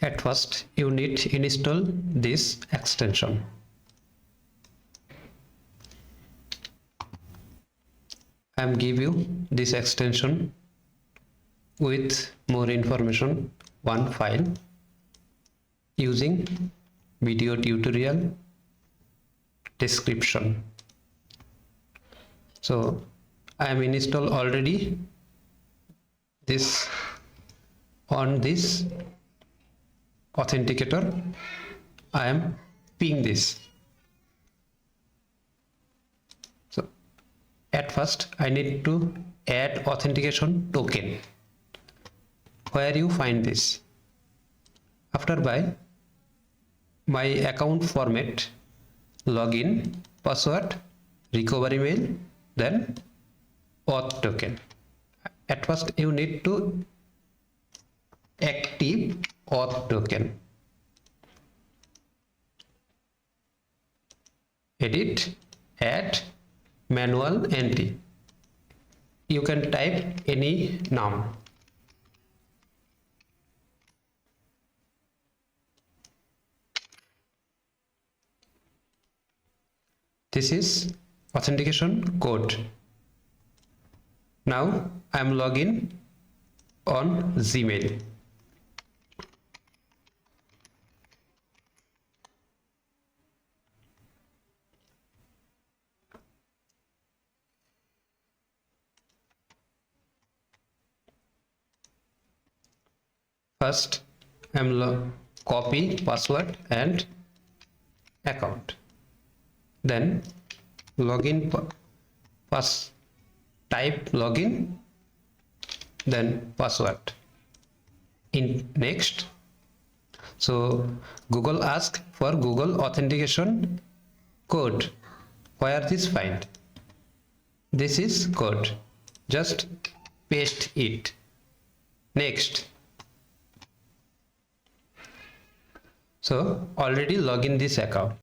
At first you need to install this extension. I am give you this extension with more information, one file using video tutorial description. So I am installed already this on this Authenticator. I am ping this. So at first I need to add authentication token. Where you find this? After by my account format, login, password, recovery mail, then auth token. At first you need to active auth token. Edit, add, manual entry. You can type any name. This is authentication code. Now I am login on Gmail. First I am copy password and account. Then login type login, then password in next. So Google ask for Google authentication code. Where this find? This is code. Just paste it. Next. So already login this account.